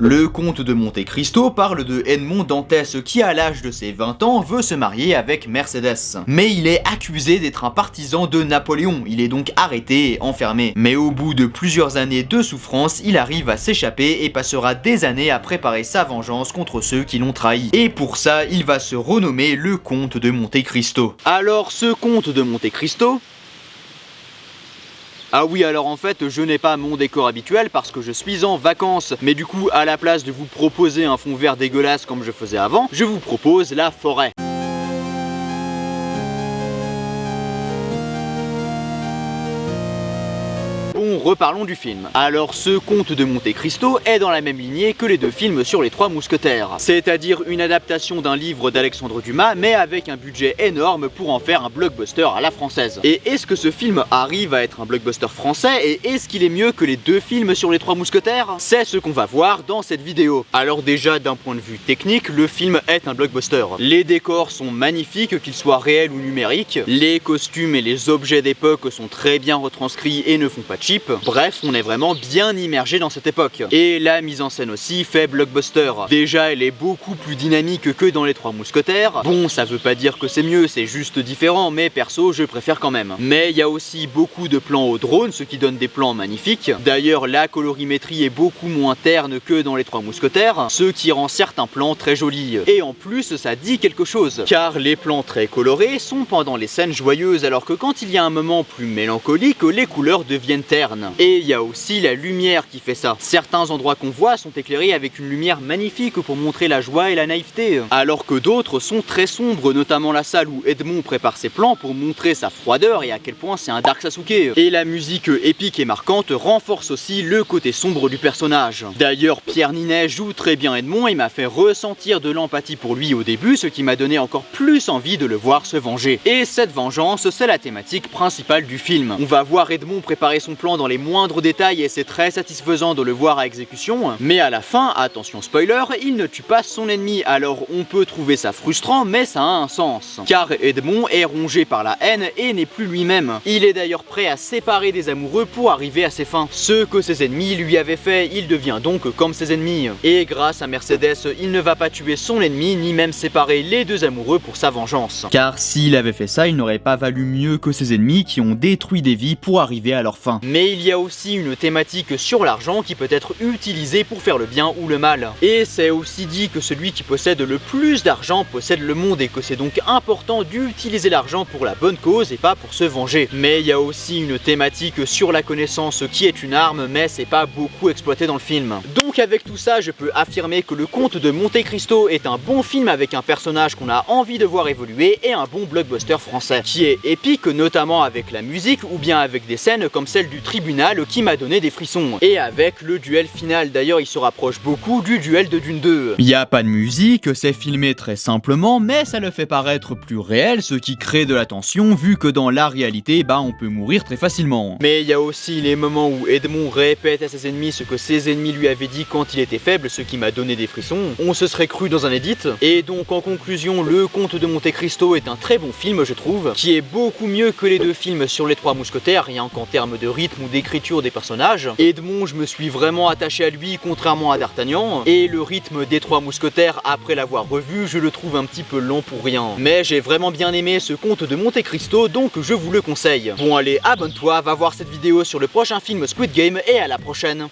Le comte de Monte Cristo parle de Edmond Dantès qui à l'âge de ses 20 ans veut se marier avec Mercedes. Mais il est accusé d'être un partisan de Napoléon, il est donc arrêté et enfermé. Mais au bout de plusieurs années de souffrance, il arrive à s'échapper et passera des années à préparer sa vengeance contre ceux qui l'ont trahi. Et pour ça, il va se renommer le comte de Monte Cristo. Alors ce comte de Monte Cristo... Ah oui, alors en fait je n'ai pas mon décor habituel parce que je suis en vacances. Mais du coup, à la place de vous proposer un fond vert dégueulasse comme je faisais avant, je vous propose la forêt. Reparlons du film. Alors ce comte de Monte Cristo est dans la même lignée que les deux films sur les Trois Mousquetaires. C'est-à-dire une adaptation d'un livre d'Alexandre Dumas mais avec un budget énorme pour en faire un blockbuster à la française. Et est-ce que ce film arrive à être un blockbuster français et est-ce qu'il est mieux que les deux films sur les Trois Mousquetaires? C'est ce qu'on va voir dans cette vidéo. Alors déjà d'un point de vue technique, le film est un blockbuster. Les décors sont magnifiques, qu'ils soient réels ou numériques. Les costumes et les objets d'époque sont très bien retranscrits et ne font pas cheap. Bref, on est vraiment bien immergé dans cette époque. Et la mise en scène aussi fait blockbuster. Déjà, elle est beaucoup plus dynamique que dans les Trois Mousquetaires. Bon, ça veut pas dire que c'est mieux, c'est juste différent, mais perso, je préfère quand même. Mais il y a aussi beaucoup de plans au drone, ce qui donne des plans magnifiques. D'ailleurs, la colorimétrie est beaucoup moins terne que dans les Trois Mousquetaires, ce qui rend certains plans très jolis. Et en plus, ça dit quelque chose, car les plans très colorés sont pendant les scènes joyeuses, alors que quand il y a un moment plus mélancolique, les couleurs deviennent ternes. Et il y a aussi la lumière qui fait ça. Certains endroits qu'on voit sont éclairés avec une lumière magnifique pour montrer la joie et la naïveté, alors que d'autres sont très sombres, notamment la salle où Edmond prépare ses plans pour montrer sa froideur et à quel point c'est un Dark Sasuke. Et la musique épique et marquante renforce aussi le côté sombre du personnage. D'ailleurs, Pierre Ninet joue très bien Edmond et m'a fait ressentir de l'empathie pour lui au début, ce qui m'a donné encore plus envie de le voir se venger. Et cette vengeance, c'est la thématique principale du film. On va voir Edmond préparer son plan dans les moindres détails et c'est très satisfaisant de le voir à exécution, mais à la fin, attention spoiler, il ne tue pas son ennemi. Alors on peut trouver ça frustrant, mais ça a un sens, car Edmond est rongé par la haine et n'est plus lui-même. Il est d'ailleurs prêt à séparer des amoureux pour arriver à ses fins. Ce que ses ennemis lui avaient fait, il devient donc comme ses ennemis. Et grâce à Mercedes, il ne va pas tuer son ennemi, ni même séparer les deux amoureux pour sa vengeance. Car s'il avait fait ça, il n'aurait pas valu mieux que ses ennemis qui ont détruit des vies pour arriver à leur fin. Mais il y a aussi une thématique sur l'argent qui peut être utilisée pour faire le bien ou le mal. Et c'est aussi dit que celui qui possède le plus d'argent possède le monde et que c'est donc important d'utiliser l'argent pour la bonne cause et pas pour se venger. Mais il y a aussi une thématique sur la connaissance qui est une arme, mais c'est pas beaucoup exploité dans le film. Donc avec tout ça, je peux affirmer que le comte de Monte Cristo est un bon film avec un personnage qu'on a envie de voir évoluer et un bon blockbuster français, qui est épique notamment avec la musique ou bien avec des scènes comme celle du tribunal qui m'a donné des frissons. Et avec le duel final, d'ailleurs il se rapproche beaucoup du duel de Dune 2. Il n'y a pas de musique, c'est filmé très simplement, mais ça le fait paraître plus réel, ce qui crée de la tension vu que dans la réalité, on peut mourir très facilement. Mais il y a aussi les moments où Edmond répète à ses ennemis ce que ses ennemis lui avaient dit quand il était faible, ce qui m'a donné des frissons. On se serait cru dans un edit. Et donc en conclusion, le comte de Monte Cristo est un très bon film, je trouve, qui est beaucoup mieux que les deux films sur les Trois Mousquetaires, rien qu'en termes de rythme ou d'écriture des personnages. Edmond, je me suis vraiment attaché à lui contrairement à D'Artagnan, et le rythme des Trois Mousquetaires après l'avoir revu, je le trouve un petit peu lent pour rien. Mais j'ai vraiment bien aimé ce comte de Monte Cristo, donc je vous le conseille. Bon allez, abonne-toi, va voir cette vidéo sur le prochain film Squid Game et à la prochaine.